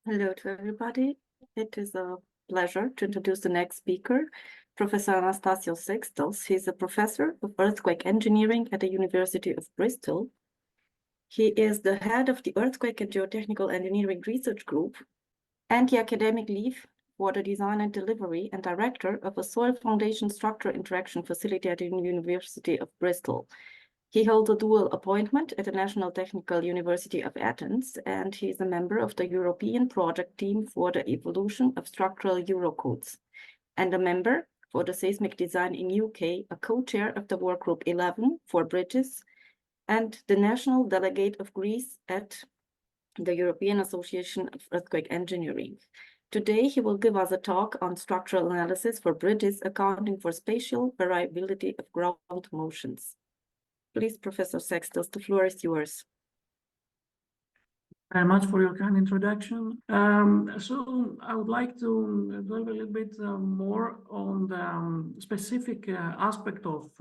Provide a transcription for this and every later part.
Hello to everybody. It is a pleasure to introduce the next speaker, Professor Anastasios Sextos. He's a professor of earthquake engineering at the University of Bristol. He is the head of the Earthquake and Geotechnical Engineering Research Group and the academic lead for the design and delivery and director of a soil foundation structure interaction facility at the University of Bristol. He holds a dual appointment at the National Technical University of Athens, and he is a member of the European project team for the evolution of structural Eurocodes, and a member for the seismic design in UK, a co-chair of the Workgroup 11 for bridges, and the national delegate of Greece at the European Association of Earthquake Engineering. Today, he will give us a talk on structural analysis for bridges accounting for spatial variability of ground motions. Please, Professor Sextos, the floor is yours. Very much for your kind introduction. So I would like to delve a little bit more on the specific aspect of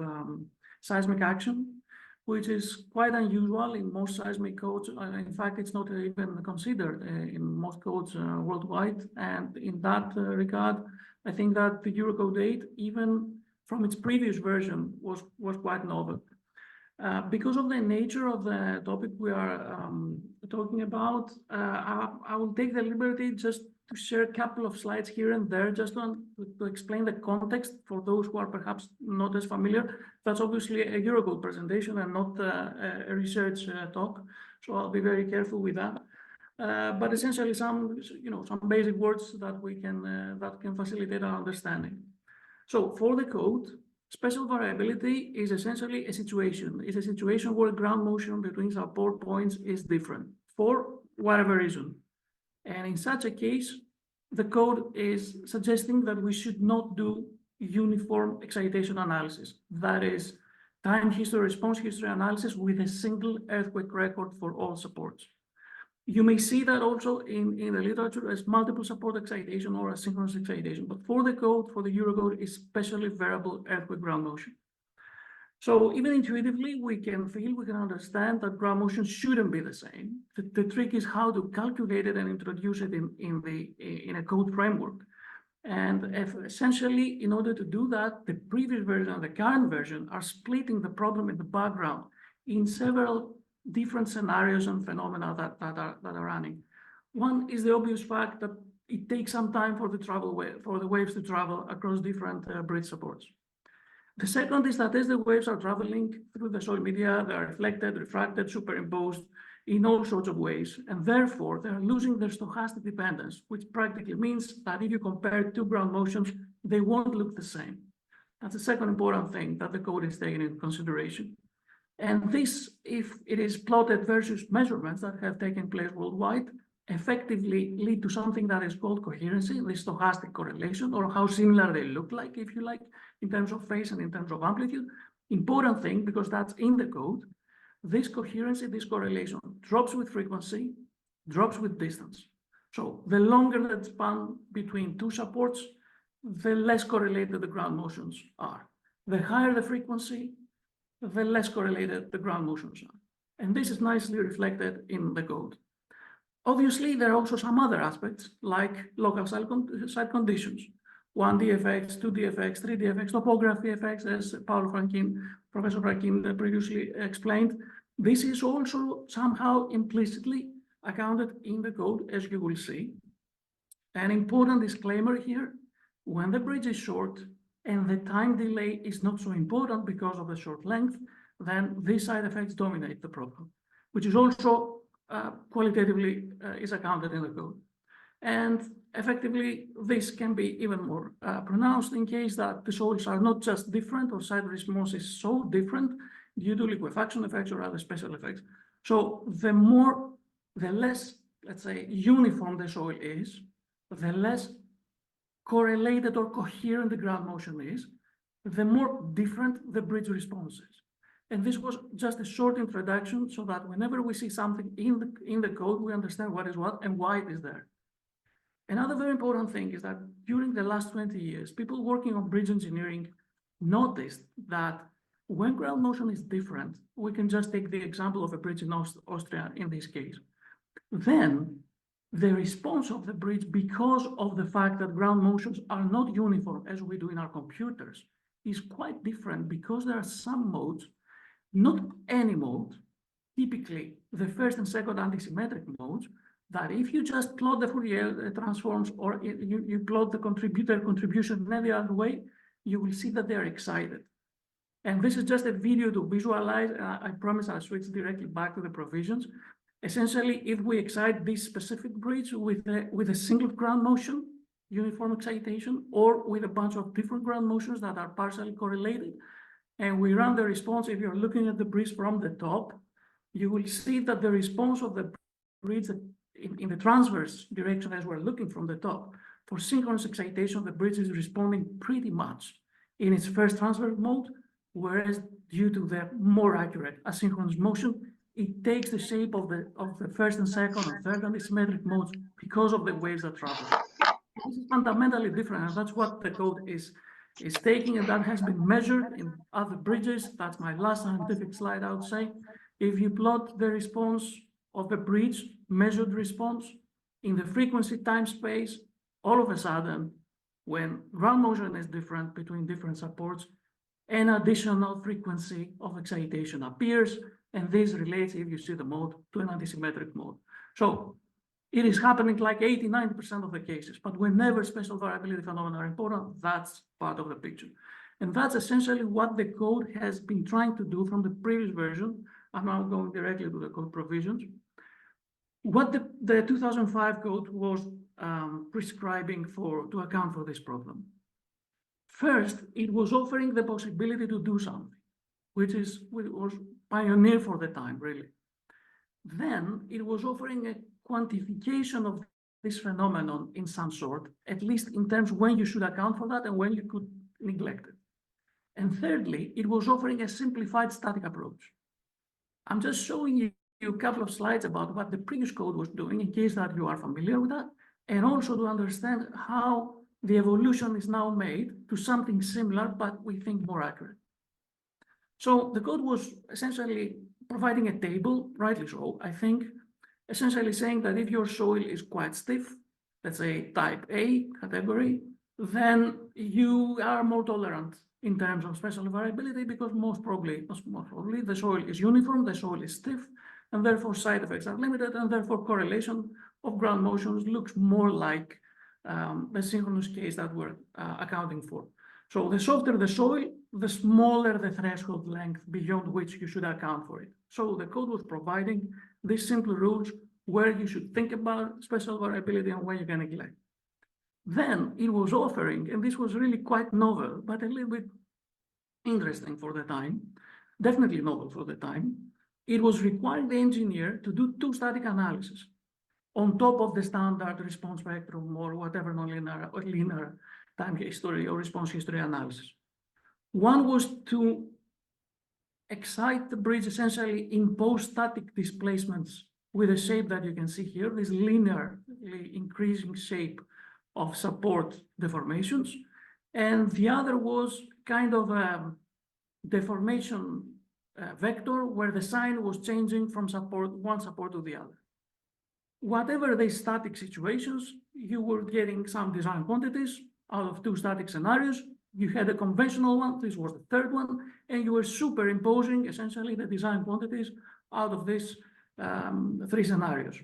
seismic action, which is quite unusual in most seismic codes. In fact, it's not even considered in most codes worldwide. And in that regard, I think that the Eurocode 8, even from its previous version, was quite novel. Because of the nature of the topic we are talking about, I will take the liberty just to share a couple of slides here and there, just to explain the context for those who are perhaps not as familiar. That's obviously a Eurocode presentation and not a research talk, so I'll be very careful with that. But essentially, some basic words that can facilitate our understanding. So for the code, spatial variability is essentially a situation. It's a situation where ground motion between support points is different for whatever reason. And in such a case, the code is suggesting that we should not do uniform excitation analysis. That is, time history, response history analysis with a single earthquake record for all supports. You may see that also in the literature as multiple support excitation or asynchronous excitation, but for the code, for the Eurocode, is especially variable earthquake ground motion. So even intuitively, we can understand that ground motion shouldn't be the same. The trick is how to calculate it and introduce it in a code framework. And essentially, in order to do that, the previous version and the current version are splitting the problem in the background in several different scenarios and phenomena that are running. One is the obvious fact that it takes some time for the waves to travel across different bridge supports. The second is that as the waves are traveling through the soil media, they are reflected, refracted, superimposed in all sorts of ways, and therefore they are losing their stochastic dependence, which practically means that if you compare two ground motions, they won't look the same. That's the second important thing that the code is taking into consideration. And this, if it is plotted versus measurements that have taken place worldwide, effectively lead to something that is called coherency, the stochastic correlation, or how similar they look like, if you like, in terms of phase and in terms of amplitude. Important thing, because that's in the code, this coherency, this correlation drops with frequency, drops with distance. So the longer that span between two supports, the less correlated the ground motions are. The higher the frequency, the less correlated the ground motions are. And this is nicely reflected in the code. Obviously, there are also some other aspects, like local site conditions, 1D effects, 2D effects, 3D effects, topography effects, as Paolo Professor Franchin previously explained. This is also somehow implicitly accounted in the code, as you will see. An important disclaimer here, when the bridge is short, and the time delay is not so important because of the short length, then these side effects dominate the problem, which is also qualitatively is accounted in the code. And effectively, this can be even more pronounced in case that the soils are not just different or site response is so different due to liquefaction effects or other special effects. So the less, let's say, uniform the soil is, the less correlated or coherent the ground motion is, the more different the bridge response is. And this was just a short introduction so that whenever we see something in the code, we understand what is what and why it is there. Another very important thing is that during the last 20 years, people working on bridge engineering noticed that when ground motion is different, we can just take the example of a bridge in Austria in this case. Then the response of the bridge, because of the fact that ground motions are not uniform as we do in our computers, is quite different because there are some modes, not any mode, typically the first and second antisymmetric modes, that if you just plot the Fourier transforms or you plot the contributor contribution in any other way, you will see that they are excited. And this is just a video to visualize. I promise I'll switch directly back to the provisions. Essentially, if we excite this specific bridge with a single ground motion, uniform excitation, or with a bunch of different ground motions that are partially correlated, and we run the response, if you're looking at the bridge from the top, you will see that the response of the bridge in the transverse direction as we're looking from the top, for synchronous excitation, the bridge is responding pretty much in its first transverse mode, whereas due to the more accurate asynchronous motion, it takes the shape of the first and second and third antisymmetric modes because of the waves that travel. This is fundamentally different, and that's what the code is taking, and that has been measured in other bridges. That's my last scientific slide, I would say. If you plot the response of the bridge, measured response, in the frequency time space, all of a sudden, when ground motion is different between different supports, an additional frequency of excitation appears, and this relates, if you see the mode, to an antisymmetric mode. So it is happening like 80–90% of the cases, but whenever spatial variability phenomena are important, that's part of the picture. And that's essentially what the code has been trying to do from the previous version. I'm now going directly to the code provisions. What the 2005 code was prescribing to account for this problem. First, it was offering the possibility to do something, which was pioneer for the time, really. Then it was offering a quantification of this phenomenon in some sort, at least in terms of when you should account for that and when you could neglect it. And thirdly, it was offering a simplified static approach. I'm just showing you a couple of slides about what the previous code was doing in case that you are familiar with that, and also to understand how the evolution is now made to something similar, but we think more accurate. So the code was essentially providing a table, rightly so, I think, essentially saying that if your soil is quite stiff, let's say type A category, then you are more tolerant in terms of spatial variability because most probably the soil is uniform, the soil is stiff, and therefore side effects are limited, and therefore correlation of ground motions looks more like the synchronous case that we're accounting for. So the softer the soil, the smaller the threshold length beyond which you should account for it. So the code was providing these simple rules where you should think about spatial variability and where you can neglect. Then it was offering, and this was really quite novel, but a little bit interesting for the time, definitely novel for the time, it was requiring the engineer to do two static analyses on top of the standard response spectrum or whatever nonlinear or linear time history or response history analysis. One was to excite the bridge essentially in post-static displacements with a shape that you can see here, this linearly increasing shape of support deformations. And the other was kind of a deformation vector where the sign was changing from one support to the other. Whatever the static situations, you were getting some design quantities out of two static scenarios. You had a conventional one, this was the third one, and you were superimposing essentially the design quantities out of these three scenarios.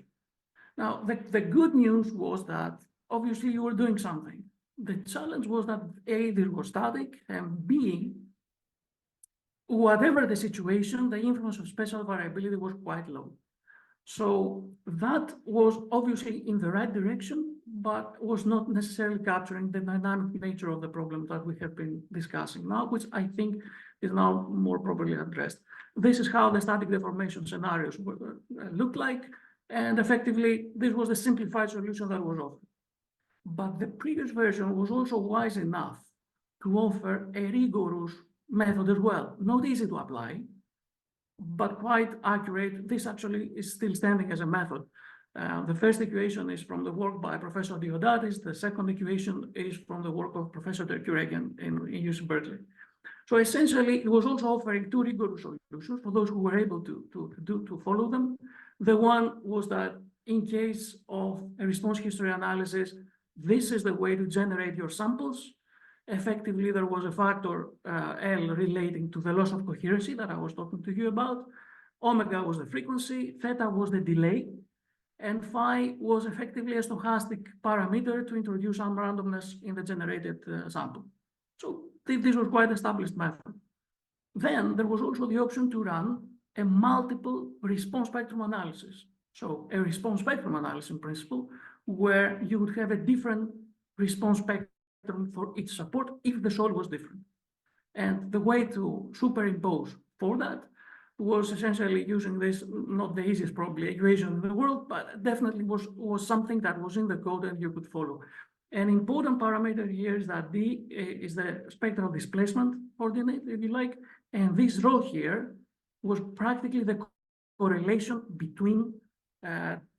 Now, the good news was that obviously you were doing something. The challenge was that A, this was static, and B, whatever the situation, the influence of spatial variability was quite low. So that was obviously in the right direction, but was not necessarily capturing the dynamic nature of the problem that we have been discussing now, which I think is now more properly addressed. This is how the static deformation scenarios look like, and effectively, this was the simplified solution that was offered. But the previous version was also wise enough to offer a rigorous method as well, not easy to apply, but quite accurate. This actually is still standing as a method. The first equation is from the work by Professor Diodatis. The second equation is from the work of Professor Terkuregan in UC Berkeley. So essentially, it was also offering two rigorous solutions for those who were able to follow them. The one was that in case of a response history analysis, this is the way to generate your samples. Effectively, there was a factor L relating to the loss of coherency that I was talking to you about. Omega was the frequency, theta was the delay, and phi was effectively a stochastic parameter to introduce some randomness in the generated sample. So this was quite established method. Then there was also the option to run a multiple response spectrum analysis. So a response spectrum analysis in principle, where you would have a different response spectrum for each support if the soil was different. And the way to superimpose for that was essentially using this, not the easiest probably equation in the world, but definitely was something that was in the code and you could follow. An important parameter here is that D is the spectral displacement coordinate, if you like, and this rho here was practically the correlation between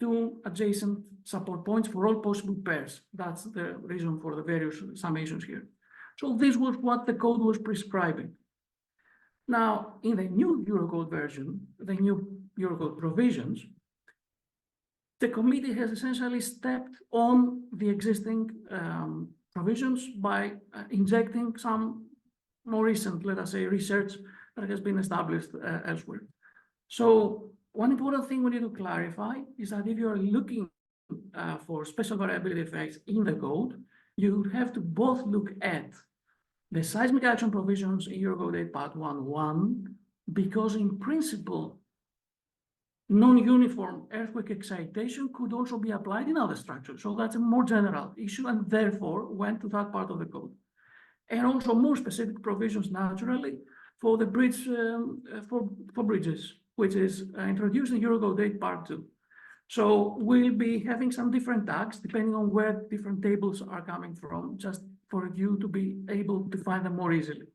two adjacent support points for all possible pairs. That's the reason for the various summations here. So this was what the code was prescribing. Now, in the new Eurocode version, the new Eurocode provisions, the committee has essentially stepped on the existing provisions by injecting some more recent, let us say, research that has been established elsewhere. So one important thing we need to clarify is that if you're looking for special variability effects in the code, you have to both look at the seismic action provisions in Eurocode 8 Part 1.1, because in principle, non-uniform earthquake excitation could also be applied in other structures. So that's a more general issue and therefore went to that part of the code. And also more specific provisions naturally for the bridge, for bridges, which is introduced in Eurocode 8 Part 2. So we'll be having some different tags depending on where different tables are coming from, just for you to be able to find them more easily.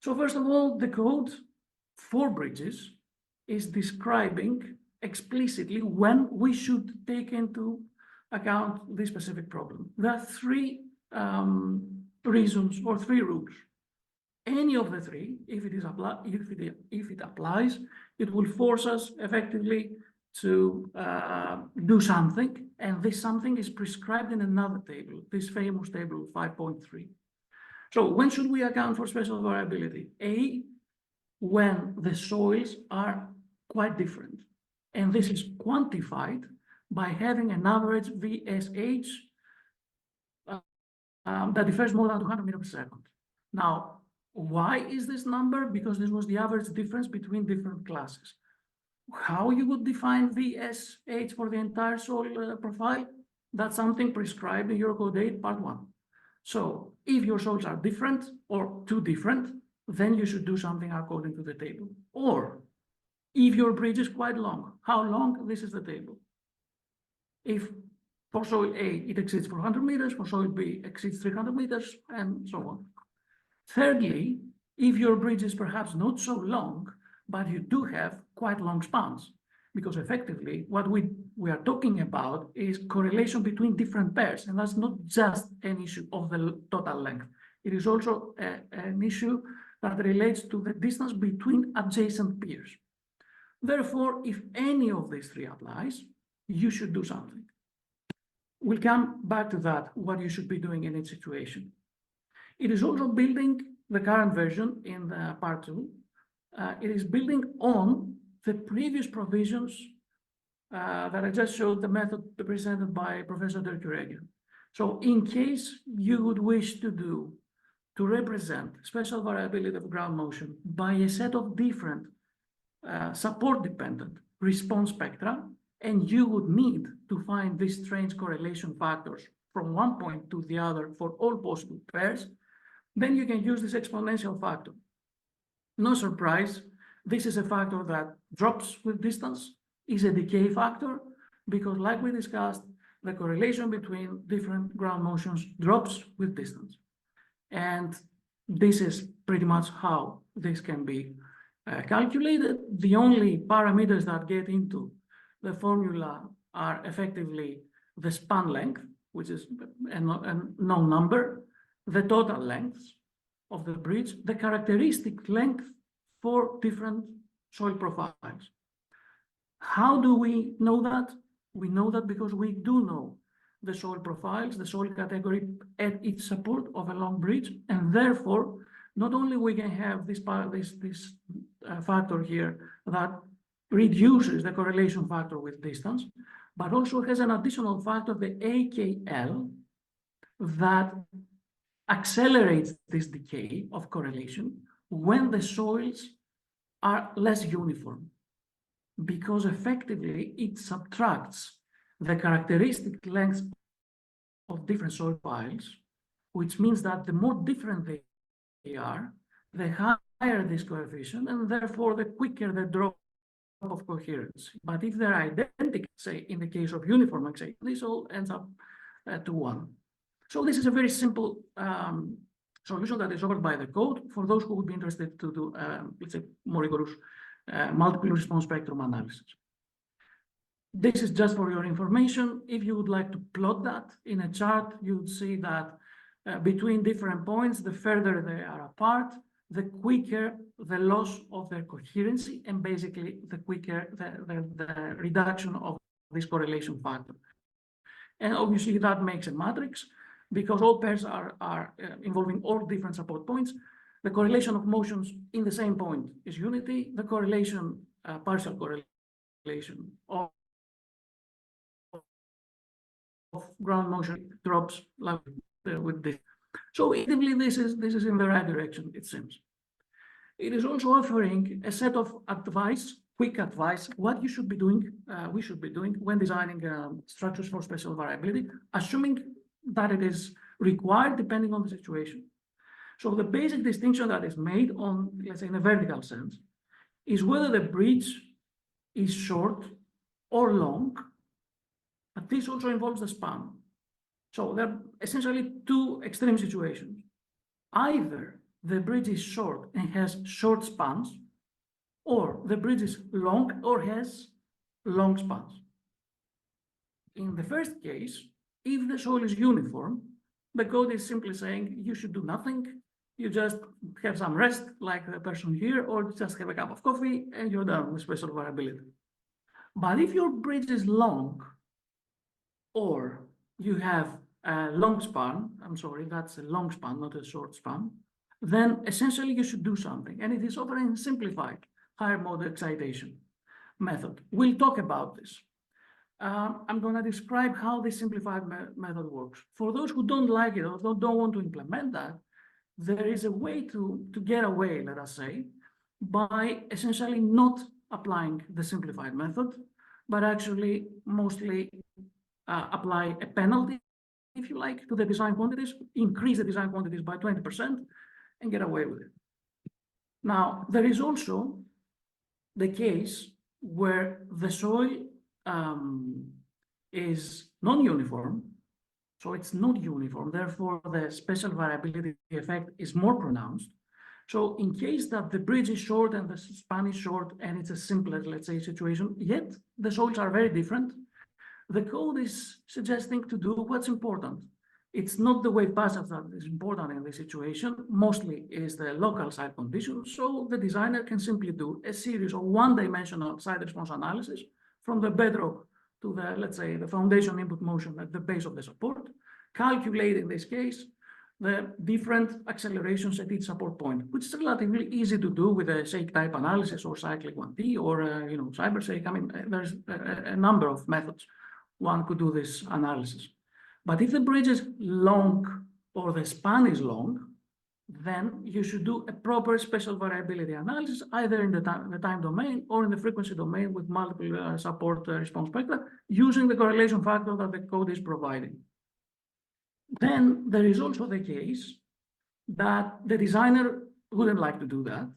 So first of all, the code for bridges is describing explicitly when we should take into account this specific problem. There are three reasons or three rules. Any of the three, if it applies, it will force us effectively to do something, and this something is prescribed in another table, this famous table 5.3. So when should we account for special variability? A, when the soils are quite different, and this is quantified by having an average VSH that differs more than 200 meters per second. Now, why is this number? Because this was the average difference between different classes. How you would define VSH for the entire soil profile? That's something prescribed in Eurocode 8 Part 1. So if your soils are different or too different, then you should do something according to the table. Or if your bridge is quite long, how long? This is the table. If for soil A, it exceeds 400 meters, for soil B, exceeds 300 meters, and so on. Thirdly, if your bridge is perhaps not so long, but you do have quite long spans, because effectively what we are talking about is correlation between different pairs, and that's not just an issue of the total length. It is also an issue that relates to the distance between adjacent peers. Therefore, if any of these three applies, you should do something. We'll come back to that, what you should be doing in each situation. It is also building the current version in the Part 2. It is building on the previous provisions that I just showed, the method presented by Professor Derkuragian. So in case you would wish to represent special variability of ground motion by a set of different support-dependent response spectra, and you would need to find these strange correlation factors from one point to the other for all possible pairs, then you can use this exponential factor. No surprise, this is a factor that drops with distance, is a decay factor, because like we discussed, the correlation between different ground motions drops with distance. And this is pretty much how this can be calculated. The only parameters that get into the formula are effectively the span length, which is a known number, the total length of the bridge, the characteristic length for different soil profiles. How do we know that? We know that because we do know the soil profiles, the soil category at each support of a long bridge, and therefore, not only we can have this factor here that reduces the correlation factor with distance, but also has an additional factor, the AKL, that accelerates this decay of correlation when the soils are less uniform, because effectively it subtracts the characteristic lengths of different soil piles, which means that the more different they are, the higher this coefficient, and therefore the quicker the drop of coherence. But if they're identical, say in the case of uniform mixation, this all ends up to 1. So this is a very simple solution that is offered by the code for those who would be interested to do, let's say, more rigorous multiple response spectrum analysis. This is just for your information. If you would like to plot that in a chart, you would see that between different points, the further they are apart, the quicker the loss of their coherency, and basically the quicker the reduction of this correlation factor. And obviously that makes a matrix, because all pairs are involving all different support points. The correlation of motions in the same point is unity. The correlation, partial correlation of ground motion drops like with this. So effectively, this is in the right direction, it seems. It is also offering a set of advice, quick advice, what you should be doing, we should be doing when designing structures for spatial variability, assuming that it is required depending on the situation. So the basic distinction that is made on, let's say, in a vertical sense, is whether the bridge is short or long, but this also involves the span. So there are essentially two extreme situations. Either the bridge is short and has short spans, or the bridge is long or has long spans. In the first case, if the soil is uniform, the code is simply saying you should do nothing. You just have some rest, like the person here, or just have a cup of coffee, and you're done with spatial variability. But if your bridge is long, or you have a long span, I'm sorry, that's a long span, not a short span, then essentially you should do something. And it is offering a simplified higher mode excitation method. We'll talk about this. I'm going to describe how this simplified method works. For those who don't like it or don't want to implement that, there is a way to get away, let us say, by essentially not applying the simplified method, but actually mostly apply a penalty, if you like, to the design quantities, increase the design quantities by 20%, and get away with it. Now, there is also the case where the soil is non-uniform, so it's not uniform, therefore the spatial variability effect is more pronounced. So in case that the bridge is short and the span is short and it's a simpler, let's say, situation, yet the soils are very different, the code is suggesting to do what's important. It's not the wave passage that is important in this situation, mostly is the local site conditions. So the designer can simply do a series of one-dimensional site response analysis from the bedrock to the, let's say, the foundation input motion at the base of the support, calculate in this case the different accelerations at each support point, which is relatively easy to do with a shake type analysis or cyclic 1T or cybershake. I mean, there's a number of methods one could do this analysis. But if the bridge is long or the span is long, then you should do a proper spatial variability analysis, either in the time domain or in the frequency domain with multiple support response spectra, using the correlation factor that the code is providing. Then there is also the case that the designer wouldn't like to do that.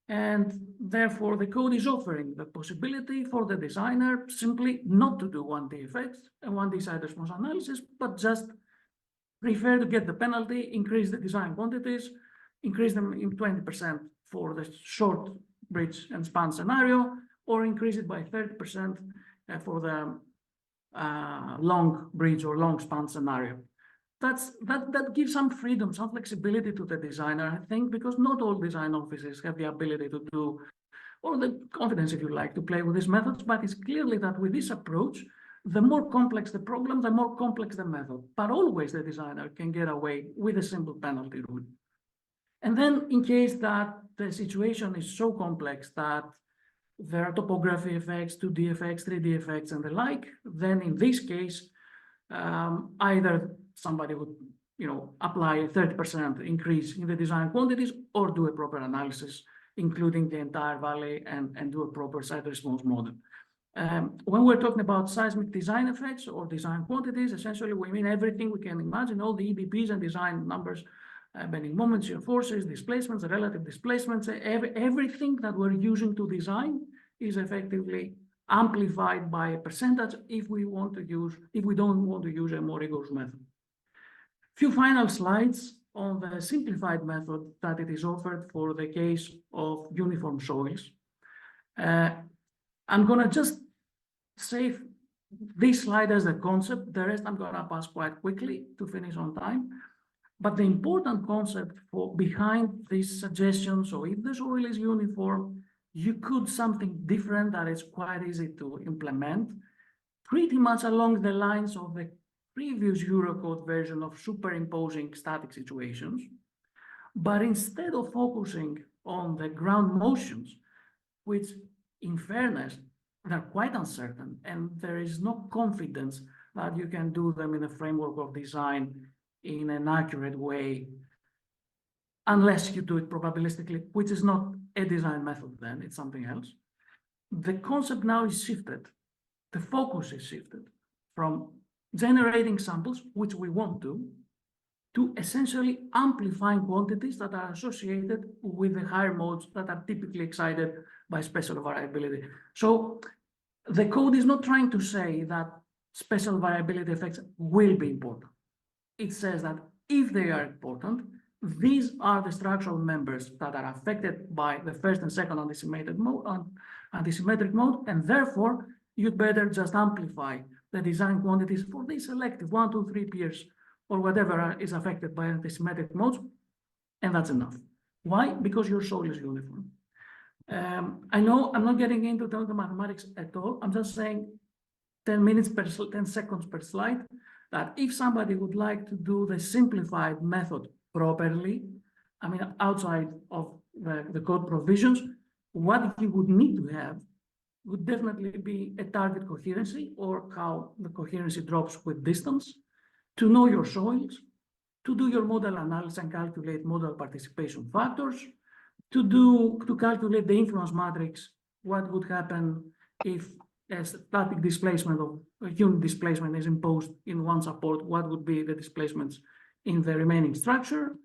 And therefore, the code is offering the possibility for the designer simply not to do 1D effects and 1D site response analysis, but just prefer to get the penalty, increase the design quantities, increase them in 20% for the short bridge and span scenario, or increase it by 30% for the long bridge or long span scenario. That gives some freedom, some flexibility to the designer, I think, because not all design offices have the ability to do, or the confidence, if you like, to play with these methods. But it's clearly that with this approach, The more complex the problem, the more complex the method. But always the designer can get away with a simple penalty rule. And then in case that the situation is so complex that there are topography effects, 2D effects, 3D effects, and the like, then in this case, either somebody would apply a 30% increase in the design quantities or do a proper analysis, including the entire valley and do a proper site response model. When we're talking about seismic design effects or design quantities, essentially we mean everything we can imagine, all the EBPs and design numbers, bending moments, shear forces, displacements, relative displacements, everything that we're using to design is effectively amplified by a percentage if we don't want to use a more rigorous method. Few final slides on the simplified method that it is offered for the case of uniform soils. I'm going to just save this slide as a concept. The rest I'm going to pass quite quickly to finish on time. But the important concept behind these suggestions, so if the soil is uniform, you could something different that is quite easy to implement, pretty much along the lines of the previous Eurocode version of superimposing static situations. But instead of focusing on the ground motions, which in fairness, they're quite uncertain, and there is no confidence that you can do them in a framework of design in an accurate way, unless you do it probabilistically, which is not a design method then, it's something else. The concept now is shifted. The focus is shifted from generating samples, which we want to essentially amplifying quantities that are associated with the higher modes that are typically excited by spatial variability. So the code is not trying to say that spatial variability effects will be important. It says that if they are important, these are the structural members that are affected by the first and second antisymmetric mode, and therefore you'd better just amplify the design quantities for these selective 1, 2, 3 pairs or whatever is affected by antisymmetric modes, and that's enough. Why? Because your soil is uniform. I know I'm not getting into the mathematics at all. I'm just saying 10 seconds per slide, that if somebody would like to do the simplified method properly, I mean, outside of the code provisions, what you would need to have would definitely be a target coherency, or how the coherency drops with distance, to know your soils, to do your model analysis and calculate model participation factors, to calculate the influence matrix, what would happen if a static displacement of a unit displacement is imposed in one support, what would be the displacements in the remaining structure,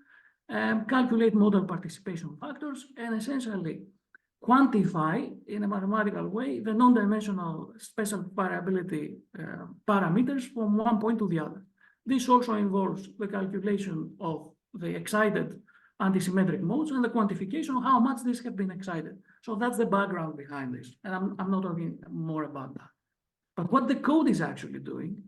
calculate model participation factors, and essentially quantify in a mathematical way the non-dimensional spatial variability parameters from one point to the other. This also involves the calculation of the excited antisymmetric modes and the quantification of how much these have been excited. So that's the background behind this, and I'm not talking more about that. But what the code is actually doing,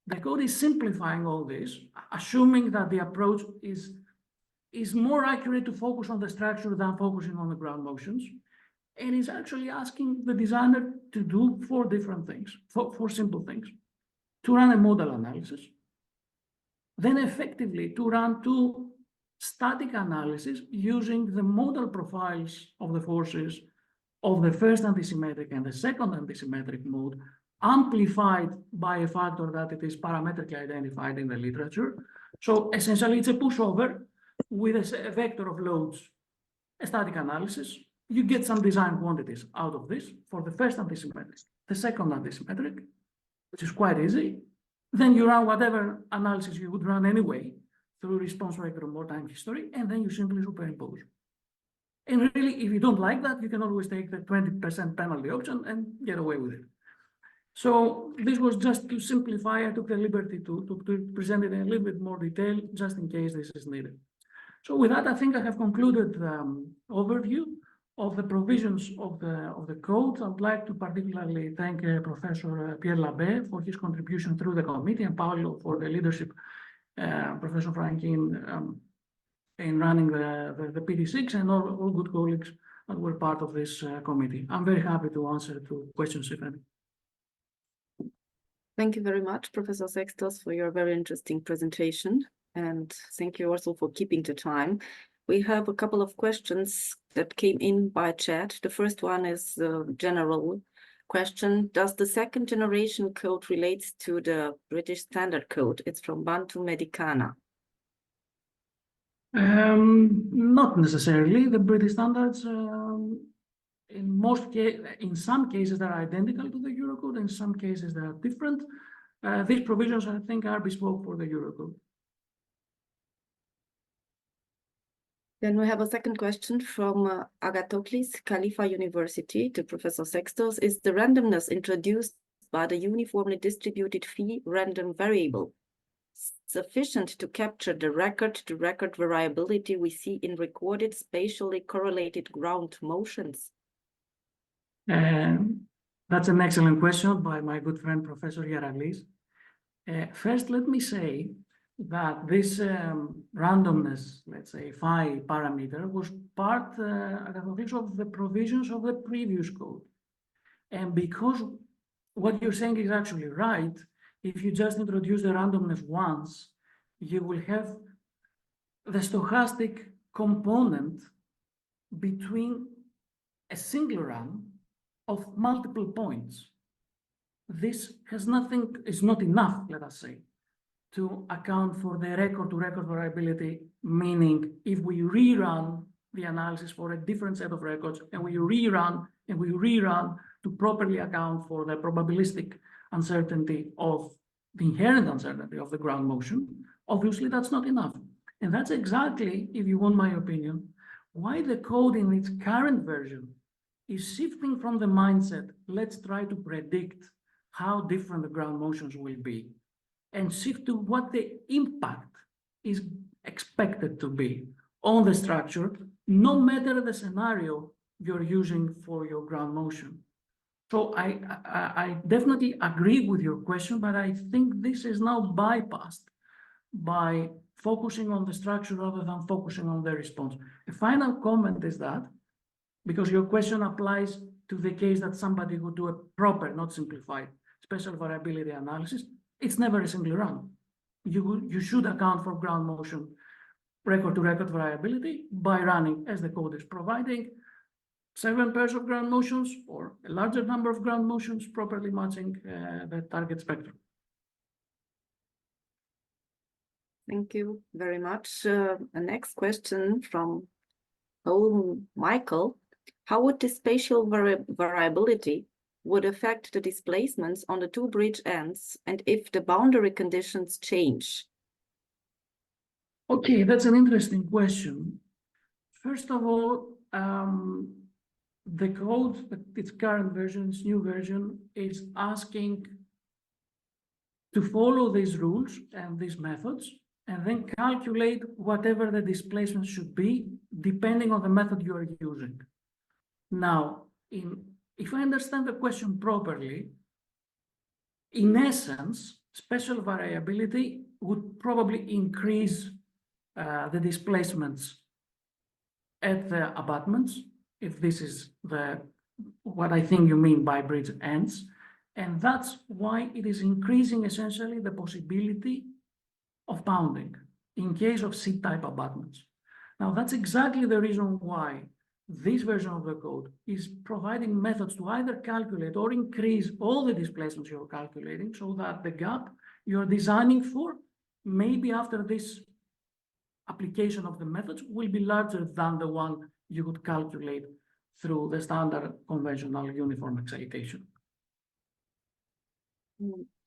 the code is simplifying all this, assuming that the approach is more accurate to focus on the structure than focusing on the ground motions, and is actually asking the designer to do 4 different things, 4 simple things: to run a model analysis, then effectively to run 2 static analysis using the modal profiles of the forces of the first antisymmetric and the second antisymmetric mode, amplified by a factor that it is parametrically identified in the literature. So essentially it's a pushover with a vector of loads, a static analysis. You get some design quantities out of this for the first antisymmetric, the second antisymmetric, which is quite easy. Then you run whatever analysis you would run anyway through response vector or time history, and then you simply superimpose. And really, if you don't like that, you can always take the 20% penalty option and get away with it. So this was just to simplify. I took the liberty to present it in a little bit more detail, just in case this is needed. So with that, I think I have concluded the overview of the provisions of the code. I would like to particularly thank Professor Pierre Labbé for his contribution through the committee, and Paolo for the leadership, Professor Franchin in running the PD6, and all good colleagues that were part of this committee. I'm very happy to answer to questions if any. Thank you very much, Professor Sextos, for your very interesting presentation. And thank you also for keeping the time. We have a couple of questions that came in by chat. The first one is a general question. Does the second generation code relates to the British Standard Code? It's from Bantu Medicana. Not necessarily. The British standards, in some cases, they're identical to the Eurocode. In some cases, they are different. These provisions, I think, are bespoke for the Eurocode. Then we have a second question from Agathoklis, Khalifa University, to Professor Sextos. Is the randomness introduced by the uniformly distributed phi random variable sufficient to capture the record-to-record variability we see in recorded spatially correlated ground motions? That's an excellent question by my good friend, Professor Yaralis. First, let me say that this randomness, let's say phi parameter, was part of the provisions of the previous code. And because what you're saying is actually right, if you just introduce the randomness once, you will have the stochastic component between a single run of multiple points. This has nothing, is not enough, let us say, to account for the record-to-record variability, meaning if we rerun the analysis for a different set of records and we rerun to properly account for the probabilistic uncertainty of the inherent uncertainty of the ground motion, obviously that's not enough. And that's exactly, if you want my opinion, why the code in its current version is shifting from the mindset, let's try to predict how different the ground motions will be, and shift to what the impact is expected to be on the structure, no matter the scenario you're using for your ground motion. So I definitely agree with your question, but I think this is now bypassed by focusing on the structure rather than focusing on the response. A final comment is that, because your question applies to the case that somebody would do a proper, not simplified, spatial variability analysis, it's never a single run. You should account for ground motion record-to-record variability by running, as the code is providing, 7 pairs of ground motions or a larger number of ground motions properly matching the target spectrum. Thank you very much. The next question from Paolo Michael. How would the spatial variability would affect the displacements on the two bridge ends, and if the boundary conditions change? Okay, that's an interesting question. First of all, the code, its current version, its new version, is asking to follow these rules and these methods, and then calculate whatever the displacement should be, depending on the method you are using. Now, if I understand the question properly, in essence, spatial variability would probably increase the displacements at the abutments, if this is what I think you mean by bridge ends. And that's why it is increasing essentially the possibility of bounding in case of C-type abutments. Now, that's exactly the reason why this version of the code is providing methods to either calculate or increase all the displacements you're calculating, so that the gap you're designing for, maybe after this application of the methods, will be larger than the one you would calculate through the standard conventional uniform excitation.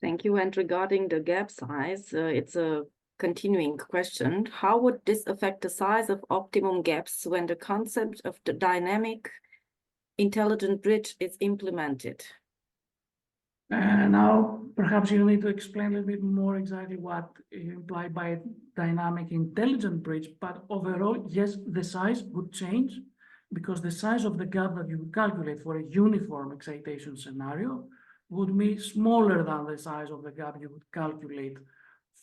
Thank you. And regarding the gap size, it's a continuing question. How would this affect the size of optimum gaps when the concept of the dynamic intelligent bridge is implemented? Now, perhaps you need to explain a little bit more exactly what you imply by dynamic intelligent bridge, but overall, yes, the size would change, because the size of the gap that you would calculate for a uniform excitation scenario would be smaller than the size of the gap you would calculate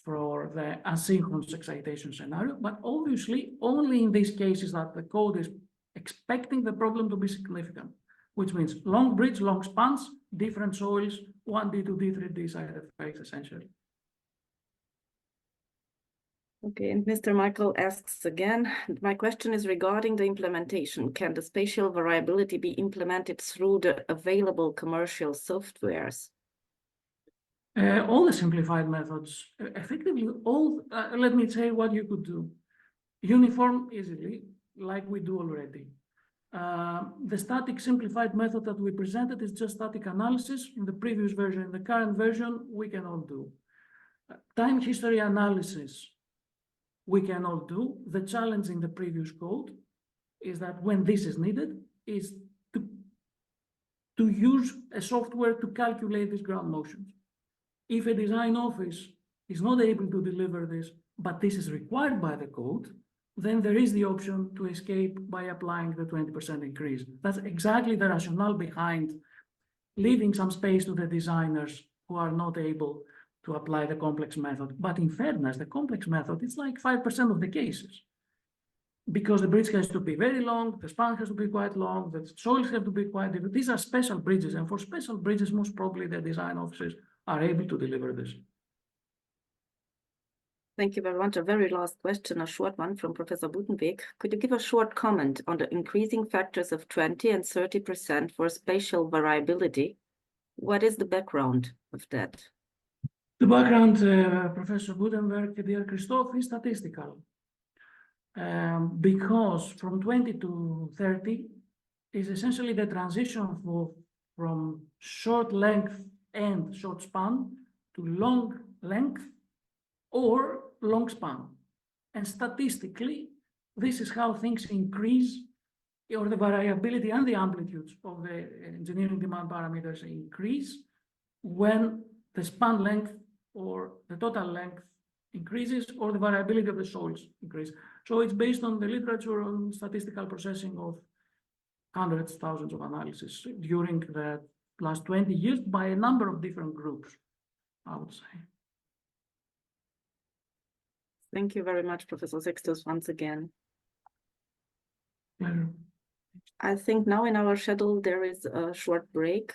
for the asynchronous excitation scenario, but obviously only in these cases that the code is expecting the problem to be significant, which means long bridge, long spans, different soils, 1D, 2D, 3D side effects, essentially. Okay, and Mr. Michael asks again, my question is regarding the implementation. Can the spatial variability be implemented through the available commercial softwares? All the simplified methods, effectively all, let me say what you could do. Uniform easily, like we do already. The static simplified method that we presented is just static analysis. In the previous version, in the current version, we can all do. Time history analysis, we can all do. The challenge in the previous code is that when this is needed, is to use a software to calculate these ground motions. If a design office is not able to deliver this, but this is required by the code, then there is the option to escape by applying the 20% increase. That's exactly the rationale behind leaving some space to the designers who are not able to apply the complex method. But in fairness, the complex method is like 5% of the cases. Because the bridge has to be very long, the span has to be quite long, the soils have to be quite different. These are special bridges, and for special bridges, most probably the design offices are able to deliver this. Thank you very much. A very last question, a short one from Professor Butenweg. Could you give a short comment on the increasing factors of 20 and 30% for spatial variability? What is the background of that? The background, Professor Butenweg, dear Christoph, is statistical. Because from 20 to 30 is essentially the transition from short length and short span to long length or long span. And statistically, this is how things increase, or the variability and the amplitudes of the engineering demand parameters increase when the span length or the total length increases or the variability of the soils increase. So it's based on the literature on statistical processing of hundreds, thousands of analyses during the last 20 years by a number of different groups, I would say. Thank you very much, Professor Sextos, once again. Pleasure. I think now in our schedule, there is a short break